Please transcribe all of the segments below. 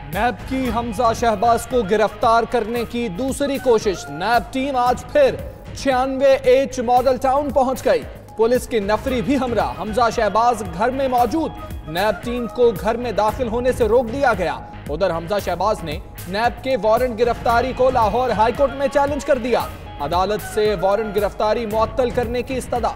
नैब की हमजा शहबाज को गिरफ्तार करने की दूसरी कोशिश। नैब टीम आज फिर 96H मॉडल टाउन पहुंच गई। पुलिस की नफरी भी हमरा। हमजा शहबाज घर में मौजूद। नैब टीम को घर में दाखिल होने से रोक दिया गया। उधर हमजा शहबाज ने नैब के वारंट गिरफ्तारी को लाहौर हाईकोर्ट में चैलेंज कर दिया। अदालत से वारंट गिरफ्तारी मुअत्तल करने की इस्तदा।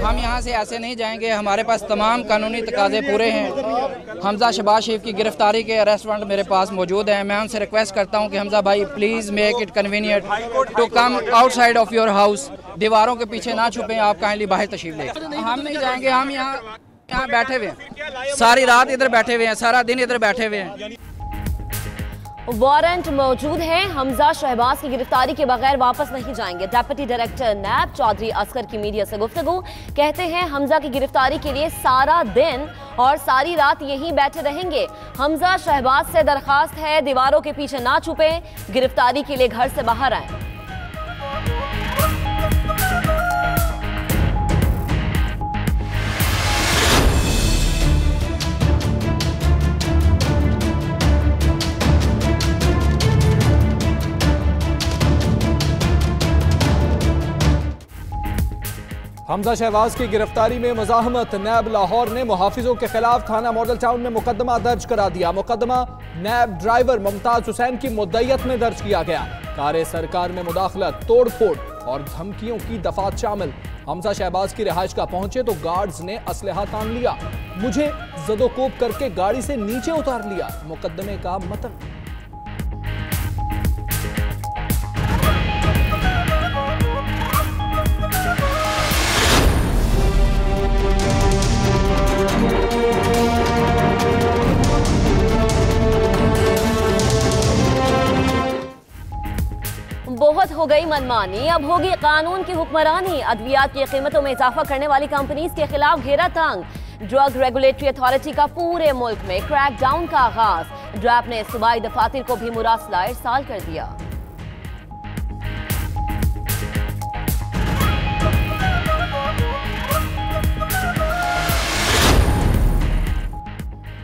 हम यहाँ से ऐसे नहीं जाएंगे, हमारे पास तमाम कानूनी तकाजे पूरे हैं। हमजा शहबाज शरीफ की गिरफ्तारी के अरेस्ट वारंट मेरे पास मौजूद है। मैं उनसे रिक्वेस्ट करता हूँ कि हमजा भाई please make it convenient to come outside of your house. दीवारों के पीछे ना छुपें, आप काइंडली बाहर तशरीफ लें। हम नहीं जाएंगे, हम यहाँ बैठे हुए हैं, सारी रात इधर बैठे हुए हैं, सारा दिन इधर बैठे हुए हैं। वारंट मौजूद है। हमजा शहबाज की गिरफ्तारी के बगैर वापस नहीं जाएंगे। Deputy director NAB Chaudhry Asghar की मीडिया से गुफ्तगू। कहते हैं हमजा की गिरफ्तारी के लिए सारा दिन और सारी रात यहीं बैठे रहेंगे। हमजा शहबाज से दरखास्त है दीवारों के पीछे ना छुपें, गिरफ्तारी के लिए घर से बाहर आए। हमजा शहबाज की गिरफ्तारी में मुज़ाहमत। नैब लाहौर ने मुहाफिजों के खिलाफ थाना मॉडल टाउन में मुकदमा दर्ज करा दिया। मुकदमा नैब ड्राइवर मुमताज हुसैन की मुद्दईयत में दर्ज किया गया। कारे सरकार में मुदाखलत, तोड़ फोड़ और धमकियों की दफात शामिल। हमजा शहबाज की रिहाइश का पहुंचे तो गार्ड्स ने असलहा तान लिया। मुझे जदोकोब करके गाड़ी से नीचे उतार लिया। मुकदमे का मतन। बहुत हो गई मनमानी, अब होगी कानून की हुक्मरानी। अद्वियात की कीमतों में इजाफा करने वाली कंपनीज के खिलाफ घेरा तंग। ड्रग रेगुलेटरी अथॉरिटी का पूरे मुल्क में क्रैकडाउन का आगाज। ड्रैप ने सूबाई दफातर को भी मुरासला इरसाल कर दिया।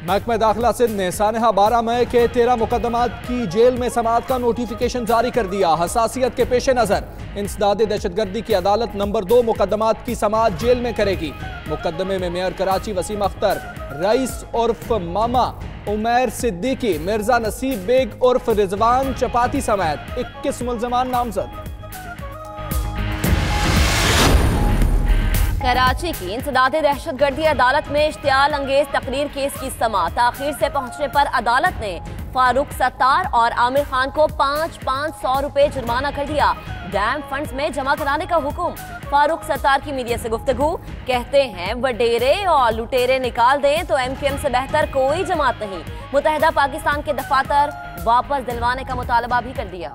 महकमा दाखिला सिंध ने सानहा 12 मई के 13 मुकदमात की जेल में समाअत का नोटिफिकेशन जारी कर दिया। हसासियत के पेश नजर इंसदाद दहशतगर्दी की अदालत नंबर 2 मुकदमात की समाअत जेल में करेगी। मुकदमे में मेयर कराची वसीम अख्तर, रईस उर्फ मामा, उमैर सिद्दीकी, मिर्जा नसीब बेग उर्फ रिजवान चपाती समेत 21 मुल्जमान नामजद। कराची की इंसदाद दहशतगर्दी अदालत में इश्तियाल अंगेज तकरीर केस की समाअत ताखीर से पहुंचने पर अदालत ने फारूक सत्तार और आमिर खान को 500 रुपए जुर्माना कर दिया। डैम फंड्स में जमा कराने का हुक्म। फारूक सत्तार की मीडिया से गुफ्तगू। कहते हैं वडेरे और लुटेरे निकाल दें तो MQM से बेहतर कोई जमात नहीं। मुत्तहिदा पाकिस्तान के दफातर वापस दिलवाने का मुतालबा भी कर दिया।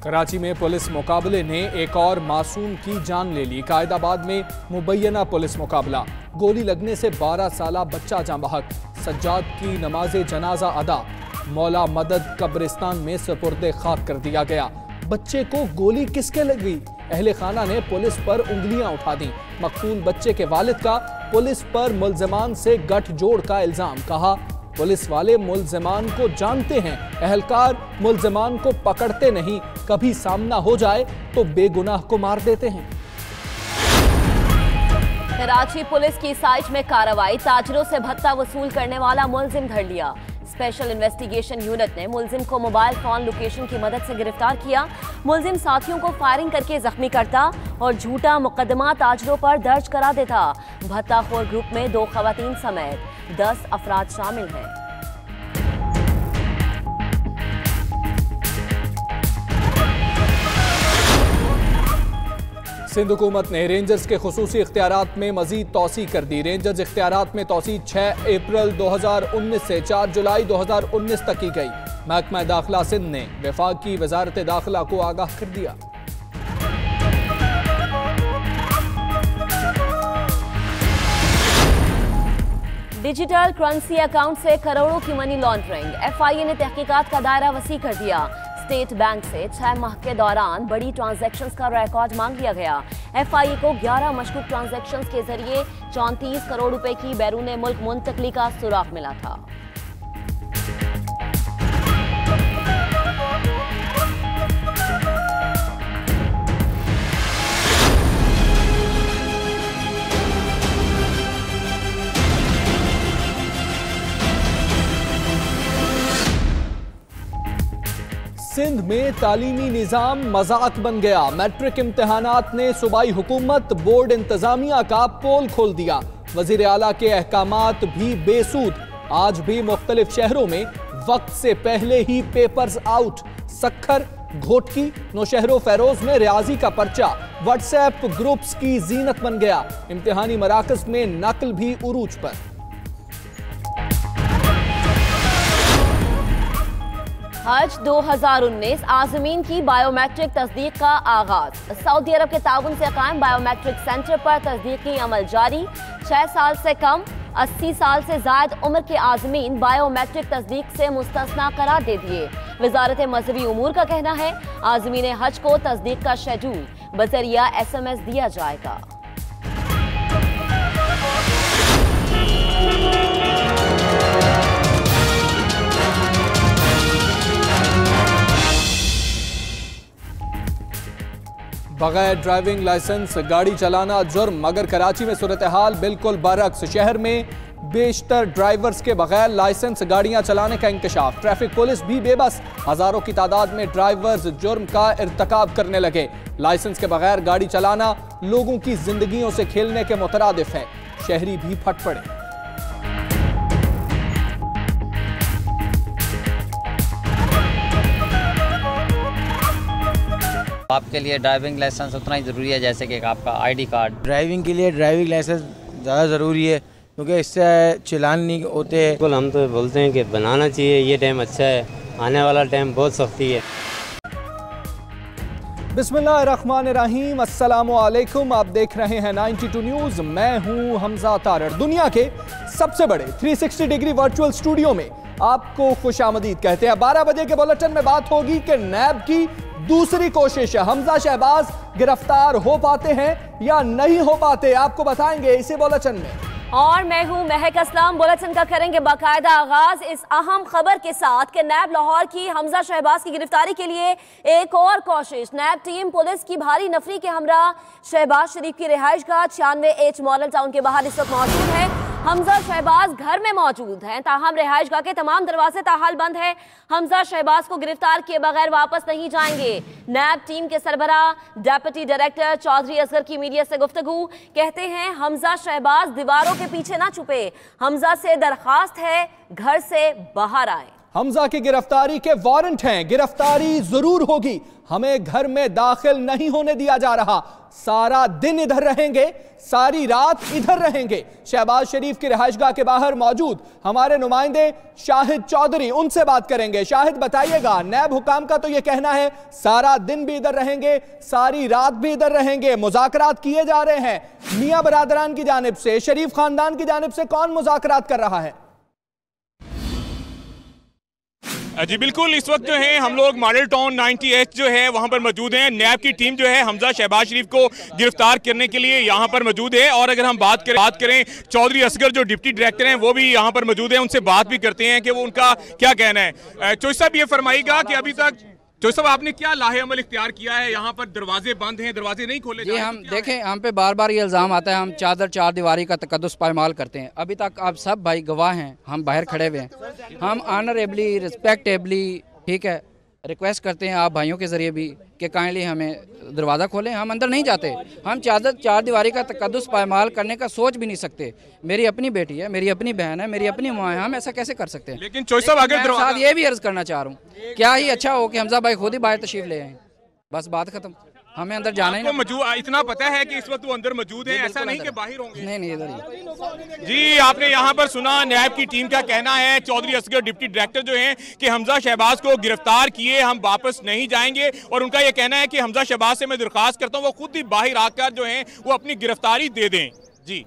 कराची में पुलिस मुकाबले ने एक और मासूम की जान ले ली। कायदाबाद में मुबैना पुलिस मुकाबला। गोली लगने से 12 साला बच्चा जाँ बहक। सज्जाद की नमाज जनाजा अदा। मौला मदद कब्रिस्तान में सुपुर्दे खाक कर दिया गया। बच्चे को गोली किसके लगी? अहले खाना ने पुलिस पर उंगलियां उठा दी। मकतूल बच्चे के वालिद का पुलिस पर मुल्जमान से गठजोड़ का इल्जाम। कहा पुलिस वाले मुल्जमान को जानते हैं, अहलकार मुल्जमान को पकड़ते नहीं, कभी सामना हो जाए तो बेगुनाह को मार देते हैं। कराची पुलिस की साइट में कार्रवाई। ताजरों से भत्ता वसूल करने वाला मुल्जिम धर लिया। स्पेशल इन्वेस्टिगेशन यूनिट ने मुल्जिम को मोबाइल फोन लोकेशन की मदद से गिरफ्तार किया। मुल्जिम साथियों को फायरिंग करके जख्मी करता और झूठा मुकदमा ताजरों पर दर्ज करा देता। भत्ताखोर ग्रुप में 2 खवातीन समेत 10 अफराद शामिल हैं। सिंध हुकूमत ने रेंजर्स के खुसूसी इख्तियारात में मजीद तोसी कर दी। रेंजर्स इख्तियारात में तोसी 6 अप्रैल 2019 से 4 जुलाई 2019 तक की गई। महकमा दाखिला सिंध ने वफाक की वजारत दाखिला को आगाह कर दिया। डिजिटल करेंसी अकाउंट से करोड़ों की मनी लॉन्ड्रिंग। एफआईए ने तहकीकात का दायरा वसी कर दिया। स्टेट बैंक से 6 माह के दौरान बड़ी ट्रांजैक्शंस का रिकॉर्ड मांग लिया गया। एफआईए को 11 मशकूक ट्रांजैक्शंस के जरिए 34 करोड़ रुपए की बैरून मुल्क मुंतकली का सुराग मिला था। सिंध में तालीमी निजाम मजाक बन गया। मैट्रिक इम्तिहानात ने सूबाई हुकूमत बोर्ड इंतजामिया का पोल खोल दिया। वजीर आला के अहकामात भी बेसूद। आज भी मुख्तलिफ शहरों में वक्त से पहले ही पेपर्स आउट। सक्खर, घोटकी, नौशहरो फैरोज में रियाजी का पर्चा व्हाट्सएप ग्रुप्स की जीनत बन गया। इम्तिहानी मराकज में नकल भी उरूज पर। हज 2019 आज़मीन की बायोमेट्रिक तस्दीक का आगाज। सऊदी अरब के ताउन से कायम बायोमेट्रिक सेंटर पर तस्दीकी अमल जारी। 6 साल से कम, 80 साल से ज्यादा उम्र के आज़मीन बायोमेट्रिक तस्दीक से मुस्तस्ना करार दे दिए। वजारत मजहबी उमूर का कहना है आज़मीन हज को तस्दीक का शेड्यूल बजरिया SMS दिया जाएगा। बगैर ड्राइविंग लाइसेंस गाड़ी चलाना जुर्म, मगर कराची में सूरत हाल बिल्कुल बरक्स। शहर में बेशतर ड्राइवर्स के बगैर लाइसेंस गाड़ियां चलाने का इंकशाफ। ट्रैफिक पुलिस भी बेबस। हजारों की तादाद में ड्राइवर्स जुर्म का इर्तकाब करने लगे। लाइसेंस के बगैर गाड़ी चलाना लोगों की जिंदगियों से खेलने के मुतरादिफ है। शहरी भी फट पड़े। आपके लिए ड्राइविंग लाइसेंस उतना ही ज़रूरी है जैसे कि आपका ID कार्ड। ड्राइविंग के लिए ड्राइविंग लाइसेंस ज़्यादा ज़रूरी है क्योंकि इससे चालान नहीं होते। बिल्कुल, हम तो बोलते हैं कि बनाना चाहिए। ये टाइम अच्छा है, आने वाला टाइम बहुत सख्ती है। बिस्मिल्लाहिर्रहमानिर्रहीम, अस्सलामुअलैकुम। आप देख रहे हैं 92 न्यूज़। मैं हूं हमजा तारड़। दुनिया के सबसे बड़े 360 डिग्री वर्चुअल स्टूडियो में आपको खुशामदीद कहते हैं। 12 बजे के बुलेटिन में बात होगी कि नैब की दूसरी कोशिश, हमजा शहबाज गिरफ्तार हो पाते हैं या नहीं हो पाते, आपको बताएंगे इसी बुलेटिन में। और मैं हूं महक असलम। बुलेटिन का करेंगे बाकायदा आगाज इस अहम खबर के साथ कि नैब लाहौर की हमजा शहबाज की गिरफ्तारी के लिए एक और कोशिश। नैब टीम पुलिस की भारी नफरी के हमरा शहबाज शरीफ की रिहाइशगाह 96H मॉडल टाउन के बाहर इस वक्त मौजूद है। हमजा शहबाज घर में मौजूद हैं, ताहम रिहाइशगाह के तमाम दरवाजे ताहाल बंद है। हमजा शहबाज को गिरफ्तार किए बगैर वापस नहीं जाएंगे। नैब टीम के सरबरा डेप्यूटी डायरेक्टर चौधरी असगर की मीडिया से गुफ्तगू, कहते हैं हमजा शहबाज दीवारों के पीछे ना छुपे। हमजा से दरखास्त है घर से बाहर आए। हमजा की गिरफ्तारी के वारंट हैं, गिरफ्तारी जरूर होगी, हमें घर में दाखिल नहीं होने दिया जा रहा। सारा दिन इधर रहेंगे, सारी रात इधर रहेंगे। शहबाज शरीफ की रिहाइशगाह के बाहर मौजूद हमारे नुमाइंदे शाहिद चौधरी, उनसे बात करेंगे। शाहिद, बताइएगा, नैब हुकाम का तो यह कहना है सारा दिन भी इधर रहेंगे, सारी रात भी इधर रहेंगे। मुज़ाकरात किए जा रहे हैं मियां बरादरान की जानिब से, शरीफ खानदान की जानिब से कौन मुज़ाकरात कर रहा है? जी बिल्कुल, इस वक्त जो है हम लोग मॉडल टाउन 90H जो है वहां पर मौजूद हैं। नैब की टीम जो है हमजा शहबाज शरीफ को गिरफ्तार करने के लिए यहां पर मौजूद है। और अगर हम बात करें चौधरी असगर जो डिप्टी डायरेक्टर हैं वो भी यहां पर मौजूद हैं, उनसे बात भी करते हैं कि वो उनका क्या कहना है। चौधरी साहब, ये फरमाइएगा कि अभी तक चौधरी साहब आपने क्या लाहे अमल इख्तियार किया है? यहाँ पर दरवाजे बंद हैं, दरवाजे नहीं खोले जा रहे। हम देखें, हम पे बार बार ये इल्ज़ाम आता है हम चार दीवारी का तकद्दुस पायमाल करते हैं। अभी तक आप सब भाई गवाह हैं, हम बाहर खड़े हुए हैं। हम ऑनरेबली, रिस्पेक्टेबली, ठीक है, रिक्वेस्ट करते हैं आप भाइयों के ज़रिए भी कि काइंडली हमें दरवाज़ा खोलें। हम अंदर नहीं जाते, हम चार दीवारी का तकद्दुस पायमाल करने का सोच भी नहीं सकते। मेरी अपनी बेटी है, मेरी अपनी बहन है, मेरी अपनी माँ है, हम ऐसा कैसे कर सकते हैं? लेकिन चौधरी साहब, अगर साथ ये भी अर्ज करना चाह रहा हूँ, क्या ही अच्छा हो कि हमजा भाई खुद ही बाहर तशरीफ ले आए, बस बात खत्म। हमें अंदर जाना ही नहीं। इतना पता है कि इस वक्त वो अंदर मौजूद है, ऐसा नहीं कि बाहर होंगे। नहीं, इधर ही। जी, आपने यहाँ पर सुना नैब की टीम का कहना है। चौधरी असगर डिप्टी डायरेक्टर जो हैं कि हमजा शहबाज को गिरफ्तार किए हम वापस नहीं जाएंगे। और उनका यह कहना है कि हमजा शहबाज से मैं दरख्वास्त करता हूँ वो खुद ही बाहर आकर जो है वो अपनी गिरफ्तारी दे दें। जी।